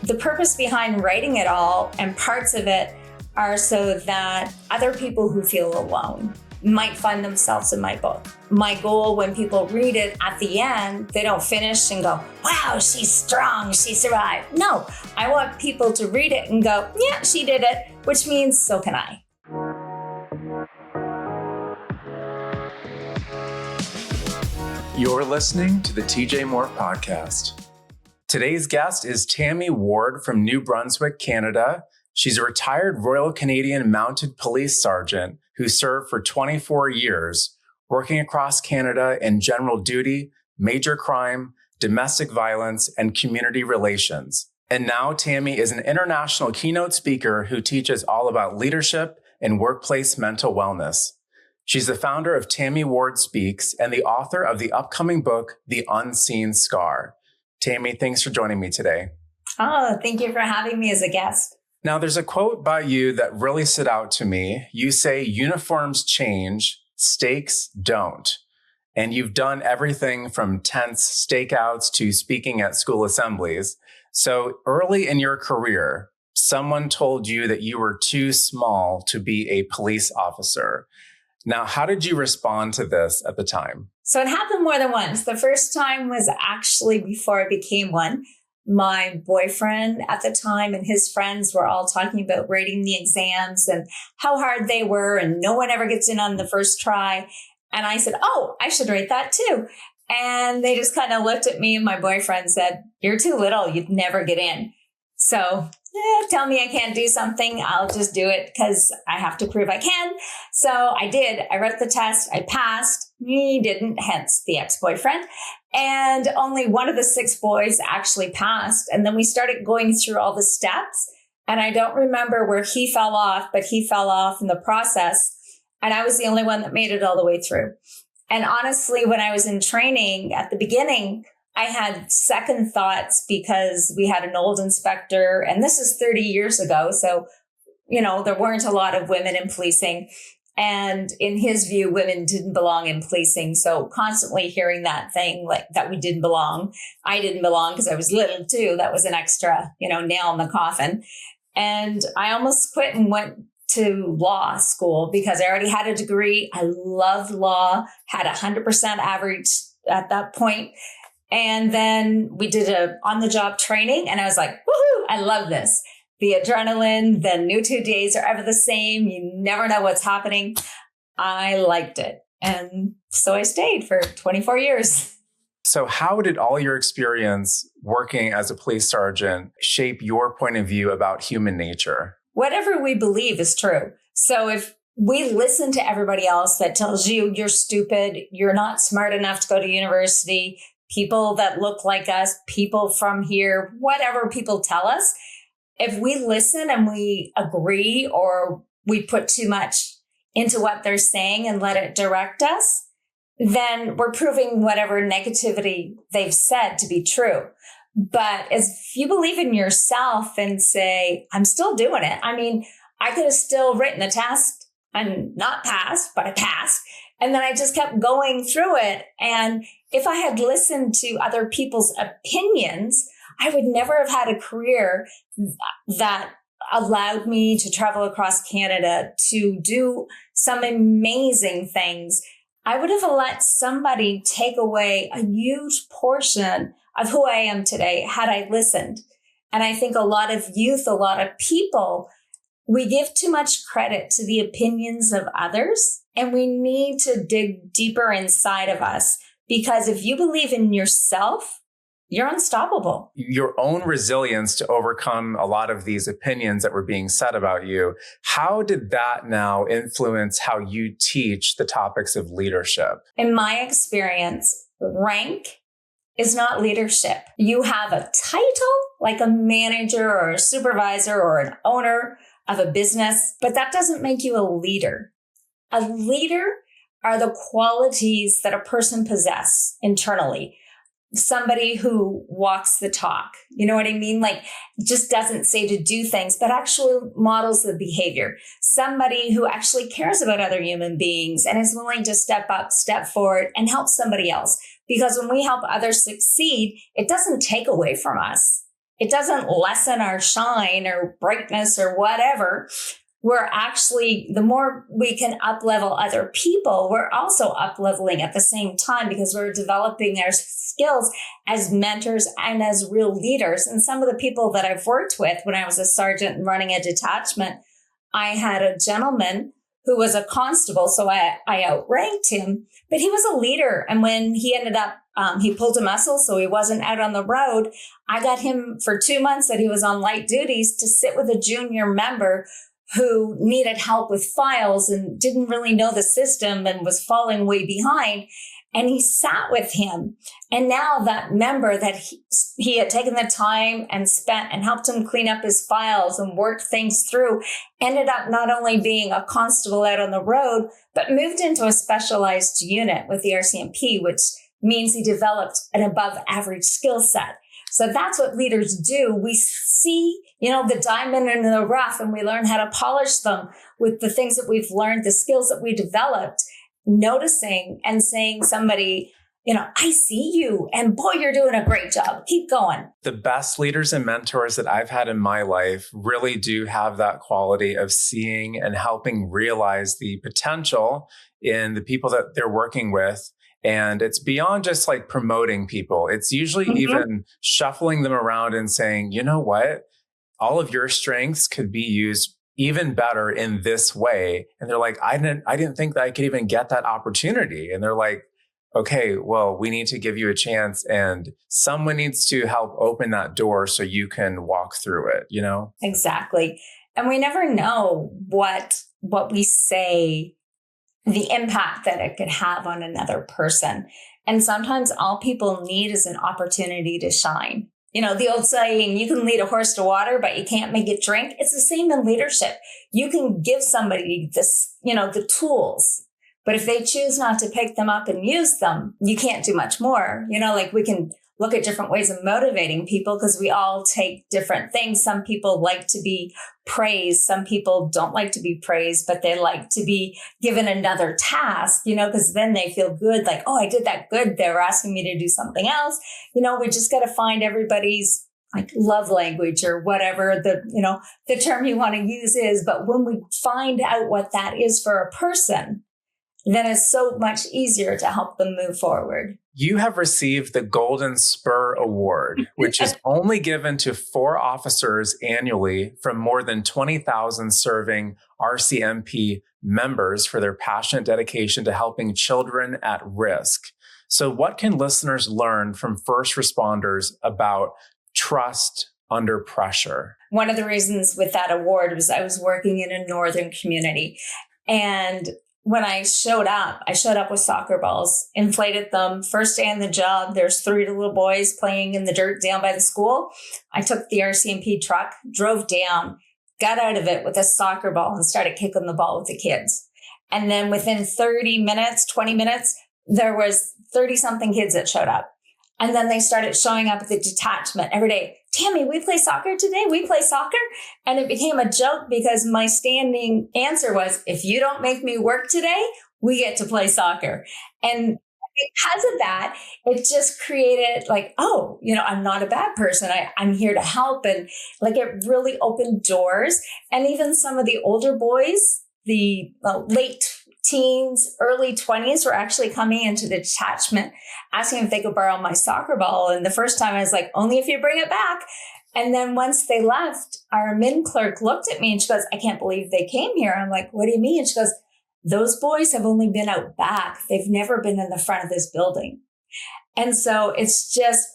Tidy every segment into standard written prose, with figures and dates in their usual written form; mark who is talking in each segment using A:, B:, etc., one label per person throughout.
A: The purpose behind writing it all and parts of it are so that other people who feel alone might find themselves in my book. My goal when people read it at the end, they don't finish and go, wow, she's strong, she survived. No, I want people to read it and go, yeah, she did it, which means so can I.
B: You're listening to the TJ Moore Podcast. Today's guest is Tammy Ward from New Brunswick, Canada. She's a retired Royal Canadian Mounted Police Sergeant who served for 24 years, working across Canada in general duty, major crime, domestic violence, and community relations. And now Tammy is an international keynote speaker who teaches all about leadership and workplace mental wellness. She's the founder of Tammy Ward Speaks and the author of the upcoming book, The Unseen Scar. Tammy, thanks for joining me today.
A: Oh, thank you for having me as a guest.
B: Now, there's a quote by you that really stood out to me. You say, uniforms change, stakes don't. And you've done everything from tense stakeouts to speaking at school assemblies. So early in your career, someone told you that you were too small to be a police officer. Now, how did you respond to this at the time?
A: So it happened more than once. The first time was actually before I became one. My boyfriend at the time and his friends were all talking about writing the exams and how hard they were, and no one ever gets in on the first try. And I said, oh, I should write that too. And they just kind of looked at me, and my boyfriend said, you're too little, you'd never get in. So tell me I can't do something, I'll just do it because I have to prove I can. So I did. I wrote the test. I passed. He didn't, hence the ex-boyfriend. And only one of the 6 boys actually passed. And then we started going through all the steps. And I don't remember where he fell off, but he fell off in the process. And I was the only one that made it all the way through. And honestly, when I was in training at the beginning, I had second thoughts because we had an old inspector, and this is 30 years ago. So, there weren't a lot of women in policing. And in his view, women didn't belong in policing. So constantly hearing that thing like that we didn't belong. I didn't belong because I was little too. That was an extra, nail in the coffin. And I almost quit and went to law school because I already had a degree. I loved law, had 100% average at that point. And then we did a on-the-job training, and I was like, woohoo, I love this. The adrenaline, the new 2 days are ever the same. You never know what's happening. I liked it. And so I stayed for 24 years.
B: So how did all your experience working as a police sergeant shape your point of view about human nature?
A: Whatever we believe is true. So if we listen to everybody else that tells you you're stupid, you're not smart enough to go to university, people that look like us, people from here, whatever people tell us, if we listen and we agree or we put too much into what they're saying and let it direct us, then we're proving whatever negativity they've said to be true. But if you believe in yourself and say, I'm still doing it. I mean, I could have still written the test and not passed, but I passed. And then I just kept going through it. And if I had listened to other people's opinions, I would never have had a career that allowed me to travel across Canada to do some amazing things. I would have let somebody take away a huge portion of who I am today had I listened. And I think a lot of youth, a lot of people, we give too much credit to the opinions of others, and we need to dig deeper inside of us, because if you believe in yourself, you're unstoppable.
B: Your own resilience to overcome a lot of these opinions that were being said about you. How did that now influence how you teach the topics of leadership?
A: In my experience, rank is not leadership. You have a title like a manager or a supervisor or an owner of a business, but that doesn't make you a leader. A leader are the qualities that a person possesses internally. Somebody who walks the talk, you know what I mean? Like, just doesn't say to do things, but actually models the behavior. Somebody who actually cares about other human beings and is willing to step up, step forward, and help somebody else. Because when we help others succeed, it doesn't take away from us. it doesn't lessen our shine or brightness or whatever. We're actually, the more we can up-level other people, we're also up-leveling at the same time because we're developing our skills as mentors and as real leaders. And some of the people that I've worked with when I was a sergeant and running a detachment, I had a gentleman who was a constable, so I outranked him, but he was a leader. And when he ended up, he pulled a muscle, so he wasn't out on the road. I got him for 2 months that he was on light duties to sit with a junior member who needed help with files and didn't really know the system and was falling way behind. And he sat with him. And now that member that he had taken the time and spent and helped him clean up his files and work things through ended up not only being a constable out on the road, but moved into a specialized unit with the RCMP, which means he developed an above average skill set. So that's what leaders do. We see, the diamond in the rough, and we learn how to polish them with the things that we've learned, the skills that we developed, noticing and saying somebody, I see you, and boy, you're doing a great job. Keep going.
B: The best leaders and mentors that I've had in my life really do have that quality of seeing and helping realize the potential in the people that they're working with. And it's beyond just like promoting people. It's usually even shuffling them around and saying, you know what? All of your strengths could be used even better in this way. And they're like, I didn't think that I could even get that opportunity. And they're like, okay, well, we need to give you a chance, and someone needs to help open that door so you can walk through it,
A: Exactly. And we never know what we say, the impact that it could have on another person. And sometimes all people need is an opportunity to shine. The old saying, you can lead a horse to water, but you can't make it drink. It's the same in leadership. You can give somebody this, the tools, but if they choose not to pick them up and use them, you can't do much more. We can look at different ways of motivating people because we all take different things. Some people like to be praised. Some people don't like to be praised, but they like to be given another task, because then they feel good. Like, oh, I did that good. They were asking me to do something else. We just got to find everybody's like love language or whatever the term you want to use is. But when we find out what that is for a person, then it's so much easier to help them move forward.
B: You have received the Golden Spur Award, which is only given to 4 officers annually from more than 20,000 serving RCMP members for their passionate dedication to helping children at risk. So what can listeners learn from first responders about trust under pressure?
A: One of the reasons with that award was I was working in a northern community, and when I showed up with soccer balls, inflated them. First day on the job, there's 3 little boys playing in the dirt down by the school. I took the RCMP truck, drove down, got out of it with a soccer ball and started kicking the ball with the kids. And then within 20 minutes, there was 30 something kids that showed up. And then they started showing up at the detachment every day. Tammy, we play soccer today? We play soccer? And it became a joke because my standing answer was, if you don't make me work today, we get to play soccer. And because of that, it just created like, oh, I'm not a bad person. I'm here to help. And like it really opened doors. And even some of the older boys, the late teens, early 20s were actually coming into the detachment asking if they could borrow my soccer ball. And the first time I was like, only if you bring it back. And then once they left, our admin clerk looked at me and she goes, I can't believe they came here. I'm like, what do you mean? And she goes, those boys have only been out back. They've never been in the front of this building. And so it's just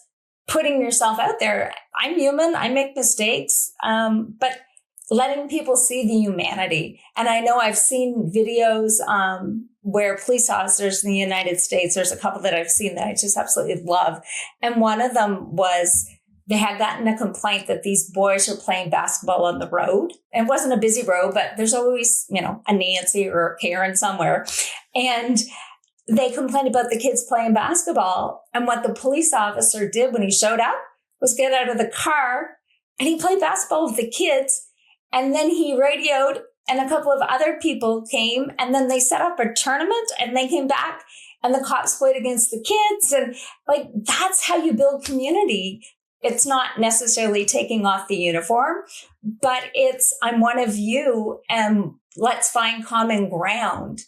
A: putting yourself out there. I'm human. I make mistakes. But letting people see the humanity. And I know I've seen videos where police officers in the United States, there's a couple that I've seen that I just absolutely love. And one of them was they had gotten a complaint that these boys were playing basketball on the road. And it wasn't a busy road, but there's always, a Nancy or a Karen somewhere. And they complained about the kids playing basketball. And what the police officer did when he showed up was get out of the car and he played basketball with the kids. And then he radioed and a couple of other people came and then they set up a tournament and they came back and the cops played against the kids. And like, that's how you build community. it's not necessarily taking off the uniform, but it's, I'm one of you and let's find common ground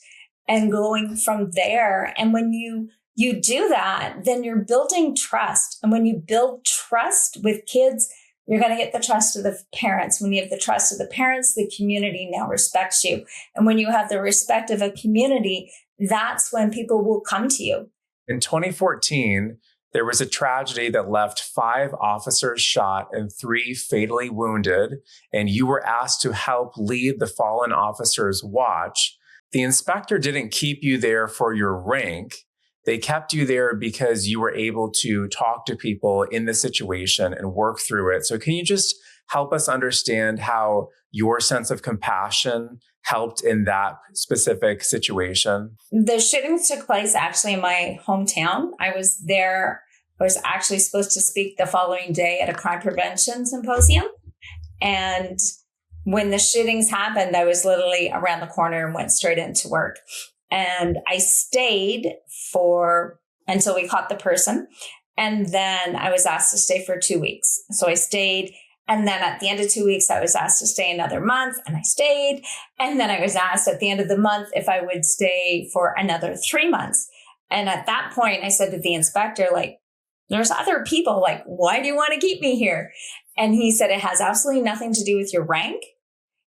A: and going from there. And when you do that, then you're building trust. And when you build trust with kids, you're going to get the trust of the parents. When you have the trust of the parents, the community now respects you. And when you have the respect of a community, that's when people will come to you.
B: In 2014, there was a tragedy that left 5 officers shot and 3 fatally wounded, and you were asked to help lead the fallen officers' watch. The inspector didn't keep you there for your rank. They kept you there because you were able to talk to people in the situation and work through it. So can you just help us understand how your sense of compassion helped in that specific situation?
A: The shootings took place actually in my hometown. I was there. I was actually supposed to speak the following day at a crime prevention symposium. And when the shootings happened, I was literally around the corner and went straight into work. And I stayed until we caught the person. And then I was asked to stay for 2 weeks. So I stayed. And then at the end of 2 weeks, I was asked to stay another month, and I stayed. And then I was asked at the end of the month if I would stay for another 3 months. And at that point, I said to the inspector, like, there's other people, like, why do you want to keep me here? And he said, it has absolutely nothing to do with your rank.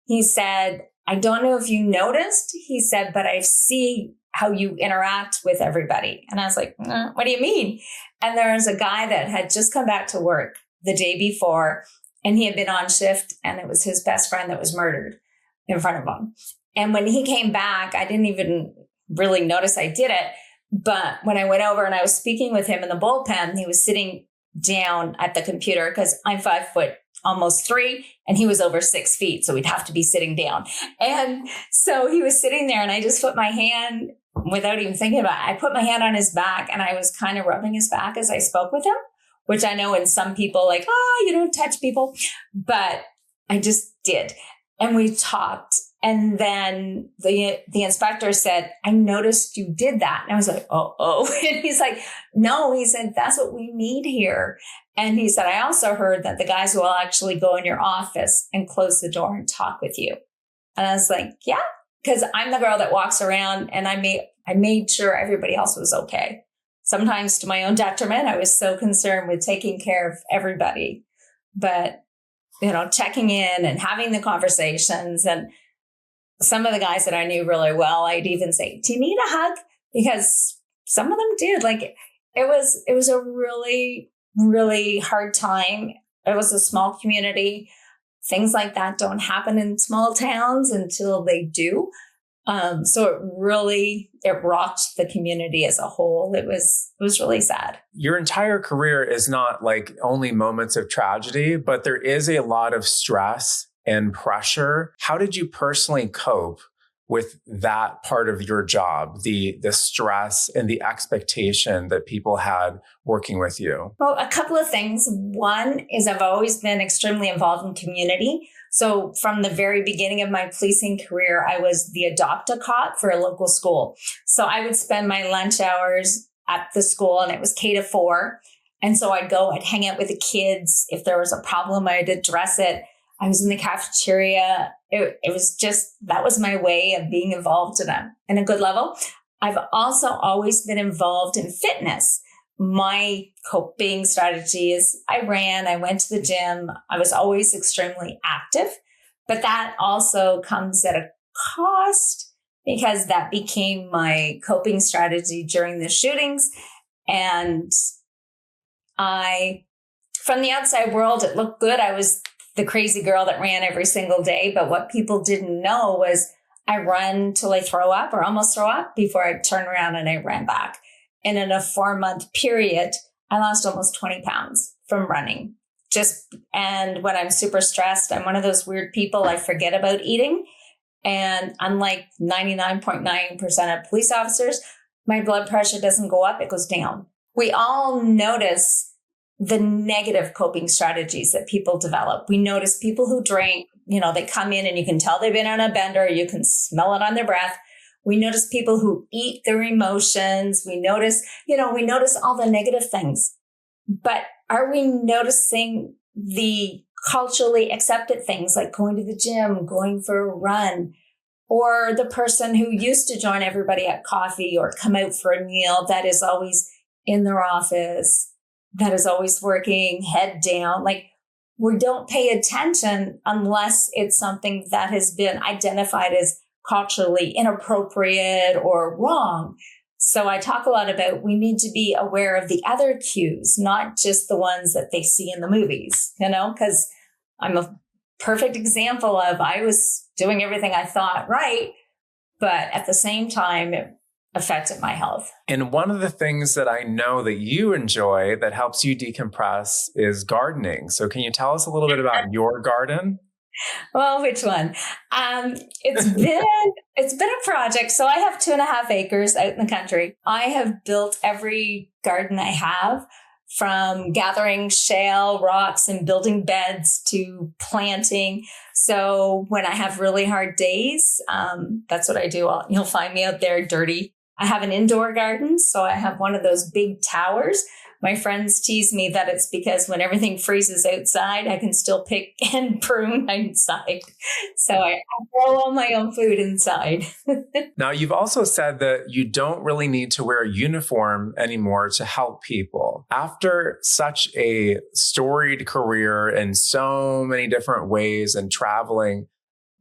A: He said, I don't know if you noticed, he said, but I see how you interact with everybody. And I was like, what do you mean? And there was a guy that had just come back to work the day before, and he had been on shift, and it was his best friend that was murdered in front of him. And when he came back, I didn't even really notice I did it. But when I went over and I was speaking with him in the bullpen, he was sitting down at the computer because I'm 5 foot, almost 3, and he was over 6 feet. So we'd have to be sitting down. And so he was sitting there, and I just put my hand, without even thinking about it, I put my hand on his back, and I was kind of rubbing his back as I spoke with him, which I know in some people like, you don't touch people, but I just did. And we talked. And then the inspector said, I noticed you did that. And I was like, oh. And he's like, no, he said, that's what we need here. And he said, I also heard that the guys will actually go in your office and close the door and talk with you. And I was like, yeah, because I'm the girl that walks around, and I made sure everybody else was okay. Sometimes to my own detriment, I was so concerned with taking care of everybody, but, checking in and having the conversations. And some of the guys that I knew really well, I'd even say, do you need a hug? Because some of them did. Like, it was a really, really hard time. It was a small community. Things like that don't happen in small towns until they do. So it rocked the community as a whole. It was really sad.
B: Your entire career is not like only moments of tragedy, but there is a lot of stress and pressure. How did you personally cope with that part of your job, the stress and the expectation that people had working with you?
A: Well, a couple of things. One is I've always been extremely involved in community. So from the very beginning of my policing career, I was the adopt-a-cop for a local school. So I would spend my lunch hours at the school, and it was K to 4. And so I'd hang out with the kids. If there was a problem, I'd address it. I was in the cafeteria. It was just, that was my way of being involved in a good level. I've also always been involved in fitness. My coping strategy is I went to the gym. I was always extremely active, but that also comes at a cost because that became my coping strategy during the shootings. And from the outside world, it looked good. I was the crazy girl that ran every single day. But what people didn't know was I run till I throw up or almost throw up before I turn around and I ran back. And in a 4-month period, I lost almost 20 pounds from running. And when I'm super stressed, I'm one of those weird people. I forget about eating. And unlike 99.9% of police officers, my blood pressure doesn't go up, it goes down. We all notice the negative coping strategies that people develop. We notice people who drink, they come in and you can tell they've been on a bender. You can smell it on their breath. We notice people who eat their emotions. We notice all the negative things. But are we noticing the culturally accepted things like going to the gym, going for a run, or the person who used to join everybody at coffee or come out for a meal that is always in their office, that is always working head down? Like, we don't pay attention unless it's something that has been identified as culturally inappropriate or wrong. So I talk a lot about we need to be aware of the other cues, not just the ones that they see in the movies, because I'm a perfect example of I was doing everything I thought right, but at the same time, it affected my health.
B: And one of the things that I know that you enjoy that helps you decompress is gardening. So can you tell us a little bit about your garden?
A: Well, which one? It's been a project. So I have 2.5 acres out in the country. I have built every garden I have, from gathering shale rocks and building beds to planting. So when I have really hard days, that's what I do. You'll find me out there dirty. I have an indoor garden. So I have one of those big towers. My friends tease me that it's because when everything freezes outside, I can still pick and prune inside. So I grow all my own food inside.
B: Now, you've also said that you don't really need to wear a uniform anymore to help people. After such a storied career in so many different ways and traveling,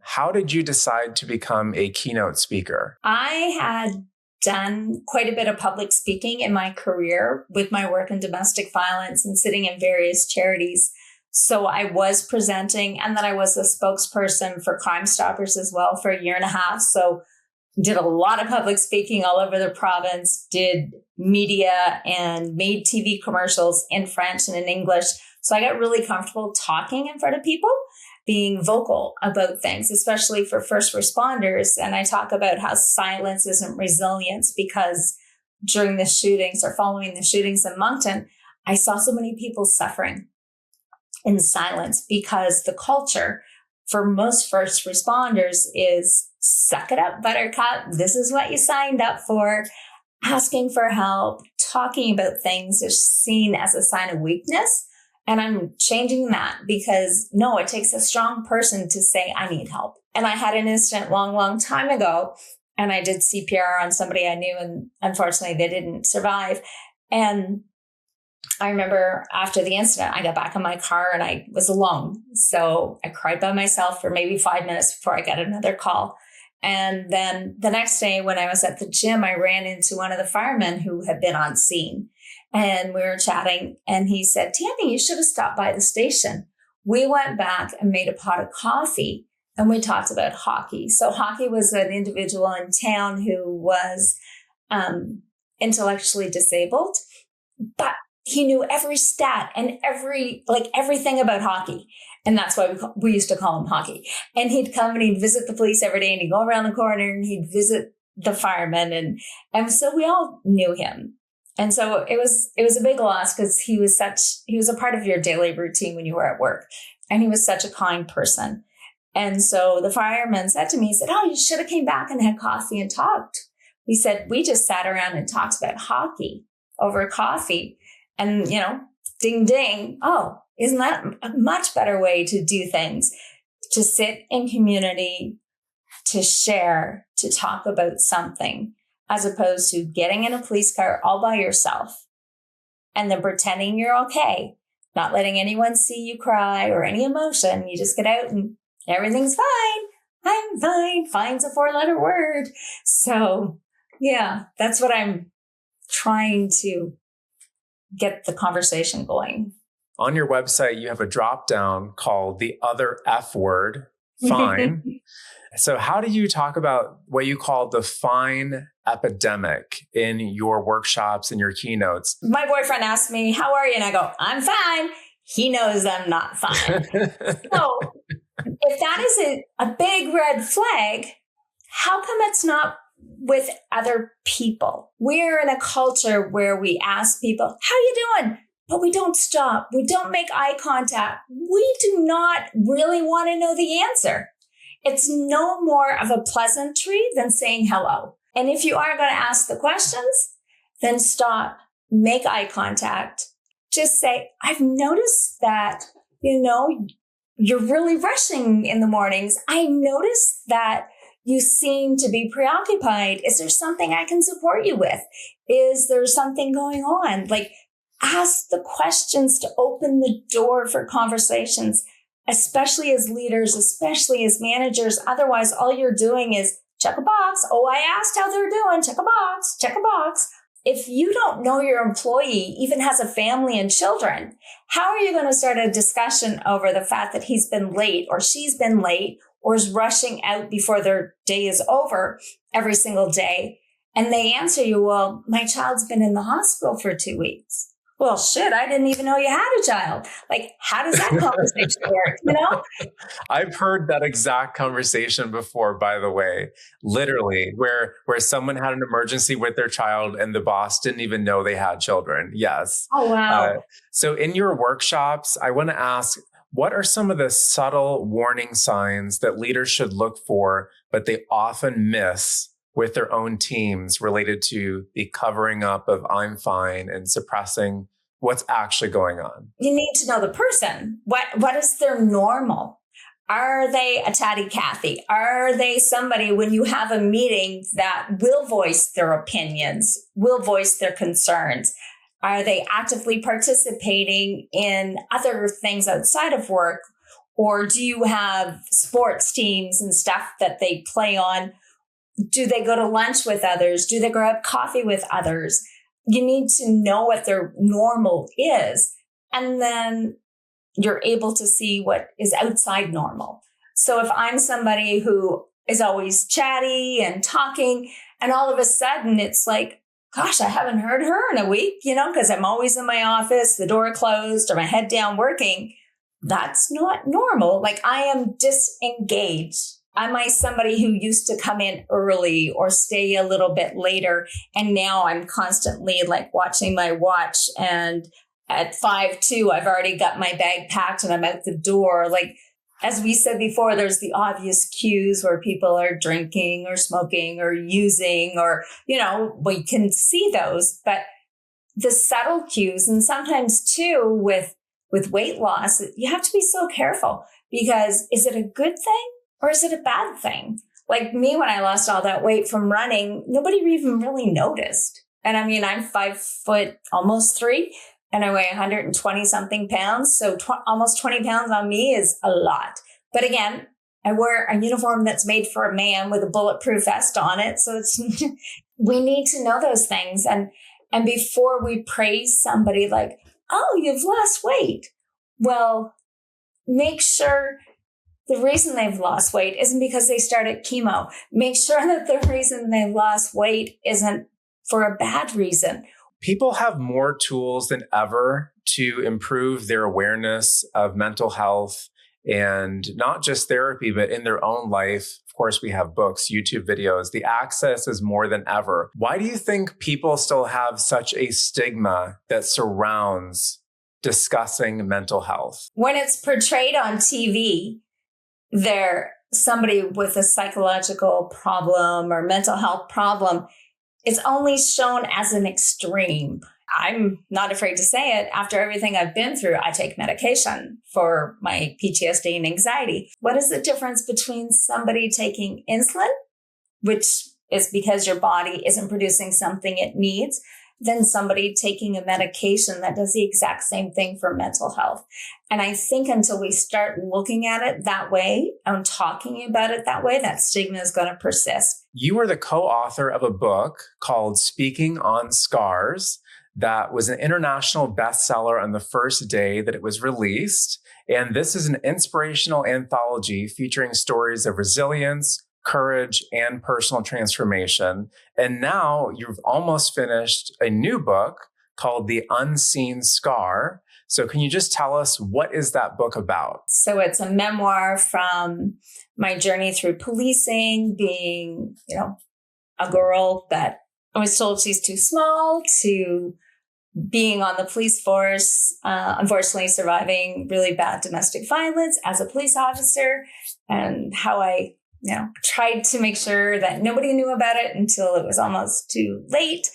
B: how did you decide to become a keynote speaker?
A: I had done quite a bit of public speaking in my career with my work in domestic violence and sitting in various charities. So I was presenting, and then I was a spokesperson for Crime Stoppers as well for 1.5 years. So did a lot of public speaking all over the province, did media and made TV commercials in French and in English. So I got really comfortable talking in front of people, being vocal about things, especially for first responders. And I talk about how silence isn't resilience, because during the shootings or following the shootings in Moncton, I saw so many people suffering in silence because the culture for most first responders is suck it up, buttercup. This is what you signed up for. Asking for help, talking about things is seen as a sign of weakness. And I'm changing that because no, it takes a strong person to say, I need help. And I had an incident long time ago, and I did CPR on somebody I knew, and unfortunately they didn't survive. And I remember after the incident, I got back in my car and I was alone. So I cried by myself for maybe 5 minutes before I got another call. And then the next day when I was at the gym, I ran into one of the firemen who had been on scene. And we were chatting, and he said, Tammy, you should have stopped by the station. We went back and made a pot of coffee, and we talked about hockey. So hockey was an individual in town who was intellectually disabled, but he knew every stat and everything about hockey. And that's why we used to call him Hockey. And he'd come and he'd visit the police every day, and he'd go around the corner and he'd visit the firemen. And so we all knew him. And so it was a big loss because he was a part of your daily routine when you were at work. And he was such a kind person. And so the fireman said to me, he said, oh, you should have came back and had coffee and talked. He said, we just sat around and talked about hockey over coffee. And, ding, ding. Oh, isn't that a much better way to do things? To sit in community, to share, to talk about something, as opposed to getting in a police car all by yourself and then pretending you're okay, not letting anyone see you cry or any emotion. You just get out and everything's fine. I'm fine. Fine's a 4-letter word. So yeah, that's what I'm trying to get the conversation going.
B: On your website, you have a drop down called the other F word, fine. So how do you talk about what you call the fine epidemic in your workshops and your keynotes?
A: My boyfriend asked me, how are you? And I go, I'm fine. He knows I'm not fine. So if that is a big red flag, how come it's not with other people? We're in a culture where we ask people, how you doing? But we don't stop. We don't make eye contact. We do not really want to know the answer. It's no more of a pleasantry than saying hello. And if you are going to ask the questions, then stop, make eye contact, just say, I've noticed that, you're really rushing in the mornings. I noticed that you seem to be preoccupied. Is there something I can support you with? Is there something going on? Like, ask the questions to open the door for conversations, especially as leaders, especially as managers. Otherwise, all you're doing is check a box. Oh, I asked how they're doing. Check a box, check a box. If you don't know your employee even has a family and children, how are you going to start a discussion over the fact that he's been late or she's been late or is rushing out before their day is over every single day? And they answer you, well, my child's been in the hospital for 2 weeks. Well, shit, I didn't even know you had a child. Like, how does that conversation work,
B: I've heard that exact conversation before, by the way, literally, where someone had an emergency with their child and the boss didn't even know they had children. Yes.
A: Oh, wow.
B: So in your workshops, I want to ask, what are some of the subtle warning signs that leaders should look for, but they often miss with their own teams related to the covering up of I'm fine and suppressing what's actually going on?
A: You need to know the person. What is their normal? Are they a chatty Cathy? Are they somebody when you have a meeting that will voice their opinions, will voice their concerns? Are they actively participating in other things outside of work? Or do you have sports teams and stuff that they play on? Do they go to lunch with others? Do they grab coffee with others? You need to know what their normal is. And then you're able to see what is outside normal. So if I'm somebody who is always chatty and talking, and all of a sudden it's like, gosh, I haven't heard her in a week, because I'm always in my office, the door closed or my head down working. That's not normal. Like, I am disengaged. Am I somebody who used to come in early or stay a little bit later? And now I'm constantly like watching my watch. And at 5:02, I've already got my bag packed and I'm out the door. Like, as we said before, there's the obvious cues where people are drinking or smoking or using or, we can see those. But the subtle cues, and sometimes too with weight loss, you have to be so careful because is it a good thing? Or is it a bad thing? Like me, when I lost all that weight from running, nobody even really noticed. And I mean, I'm 5 foot, almost 3, and I weigh 120 something pounds. So almost 20 pounds on me is a lot. But again, I wear a uniform that's made for a man with a bulletproof vest on it. So we need to know those things. And before we praise somebody like, oh, you've lost weight. Well, make sure the reason they've lost weight isn't because they started chemo. Make sure that the reason they lost weight isn't for a bad reason.
B: People have more tools than ever to improve their awareness of mental health and not just therapy, but in their own life. Of course, we have books, YouTube videos. The access is more than ever. Why do you think people still have such a stigma that surrounds discussing mental health?
A: When it's portrayed on TV, they're somebody with a psychological problem or mental health problem is only shown as an extreme. I'm not afraid to say it. After everything I've been through, I take medication for my PTSD and anxiety. What is the difference between somebody taking insulin, which is because your body isn't producing something it needs, than somebody taking a medication that does the exact same thing for mental health? And I think until we start looking at it that way and talking about it that way, that stigma is going to persist.
B: You are the co-author of a book called Speaking on Scars that was an international bestseller on the first day that it was released. And this is an inspirational anthology featuring stories of resilience, courage, and personal transformation. And now you've almost finished a new book called The Unseen Scar. So can you just tell us, what is that book about?
A: So it's a memoir from my journey through policing, being, a girl that I was told she's too small, to being on the police force, unfortunately surviving really bad domestic violence as a police officer, and how I tried to make sure that nobody knew about it until it was almost too late.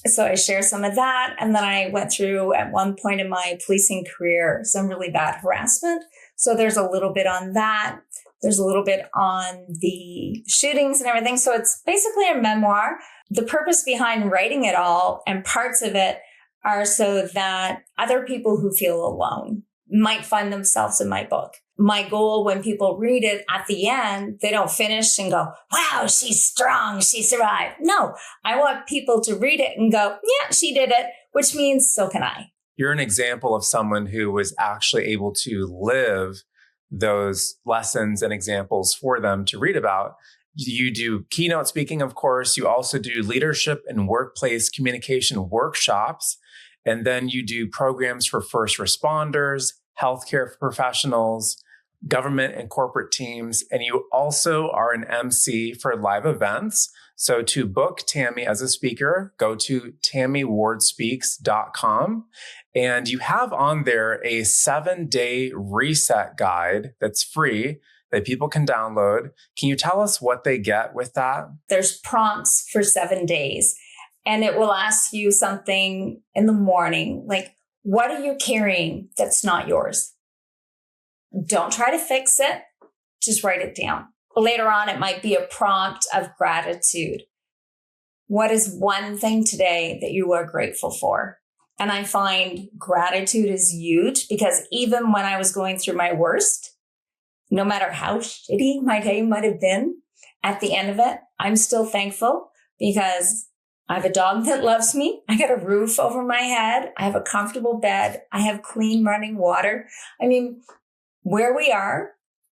A: So I share some of that. And then I went through at one point in my policing career, some really bad harassment. So there's a little bit on that. There's a little bit on the shootings and everything. So it's basically a memoir. The purpose behind writing it all and parts of it are so that other people who feel alone might find themselves in my book. My goal when people read it at the end, they don't finish and go, wow, she's strong, she survived. No, I want people to read it and go, yeah, she did it, which means so can I.
B: You're an example of someone who was actually able to live those lessons and examples for them to read about. You do keynote speaking, of course. You also do leadership and workplace communication workshops. And then you do programs for first responders, healthcare professionals, government and corporate teams. And you also are an MC for live events. So to book Tammy as a speaker, go to tammywardspeaks.com. And you have on there a 7-day reset guide that's free that people can download. Can you tell us what they get with that?
A: There's prompts for 7 days, and it will ask you something in the morning, like, what are you carrying that's not yours? Don't try to fix it. Just write it down. Later on, it might be a prompt of gratitude. What is one thing today that you are grateful for? And I find gratitude is huge because even when I was going through my worst, no matter how shitty my day might have been, at the end of it, I'm still thankful because I have a dog that loves me. I got a roof over my head. I have a comfortable bed. I have clean running water. I mean, where we are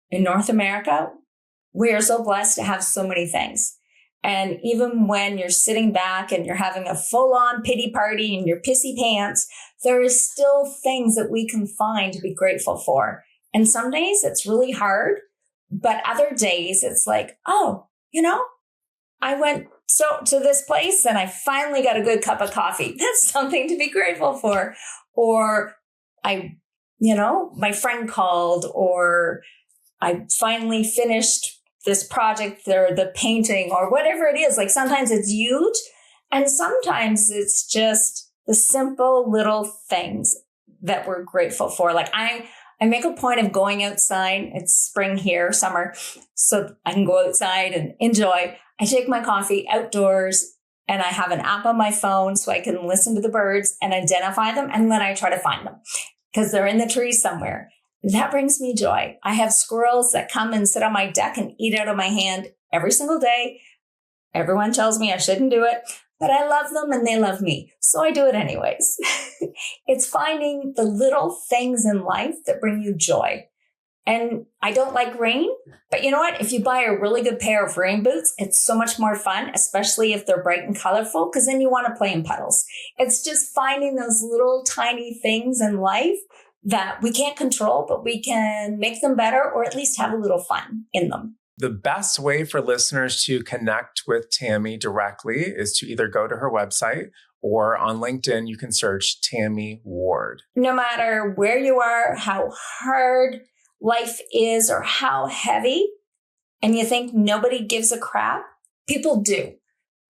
A: in North America, we are so blessed to have so many things. And even when you're sitting back and you're having a full-on pity party in your pissy pants, there is still things that we can find to be grateful for. And some days it's really hard, but other days it's like, oh, I went to this place and I finally got a good cup of coffee. That's something to be grateful for. Or my friend called, or I finally finished this project or the painting or whatever it is. Like sometimes it's huge and sometimes it's just the simple little things that we're grateful for. Like I make a point of going outside. It's spring here, summer, so I can go outside and enjoy. I take my coffee outdoors and I have an app on my phone so I can listen to the birds and identify them. And then I try to find them because they're in the trees somewhere. That brings me joy. I have squirrels that come and sit on my deck and eat out of my hand every single day. Everyone tells me I shouldn't do it, but I love them and they love me. So I do it anyways. It's finding the little things in life that bring you joy. And I don't like rain, but you know what? If you buy a really good pair of rain boots, it's so much more fun, especially if they're bright and colorful, because then you want to play in puddles. It's just finding those little tiny things in life that we can't control, but we can make them better or at least have a little fun in them.
B: The best way for listeners to connect with Tammy directly is to either go to her website or on LinkedIn, you can search Tammy Ward.
A: No matter where you are, how hard life is or how heavy, and you think nobody gives a crap, people do.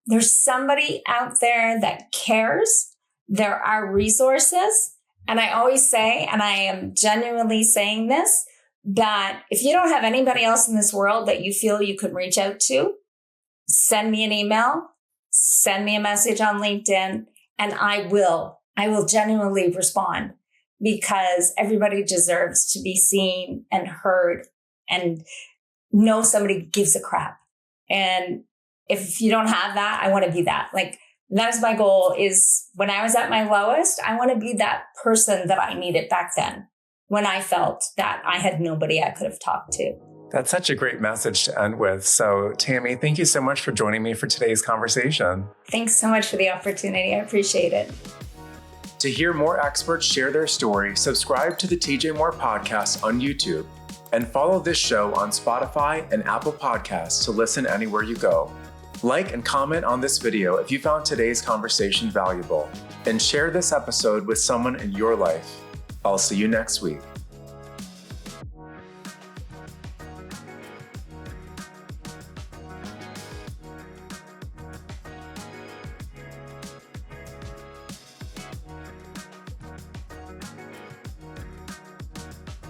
A: There's somebody out there that cares. There are resources. And I always say, and I am genuinely saying this, that if you don't have anybody else in this world that you feel you could reach out to, send me an email, send me a message on LinkedIn, and I will genuinely respond because everybody deserves to be seen and heard and know somebody gives a crap. And if you don't have that, I want to be that. Like, that is my goal, is when I was at my lowest, I want to be that person that I needed back then when I felt that I had nobody I could have talked to.
B: That's such a great message to end with. So, Tammy, thank you so much for joining me for today's conversation.
A: Thanks so much for the opportunity. I appreciate it.
B: To hear more experts share their story, subscribe to the TJ Moore Podcast on YouTube and follow this show on Spotify and Apple Podcasts to listen anywhere you go. Like and comment on this video if you found today's conversation valuable, and share this episode with someone in your life. I'll see you next week.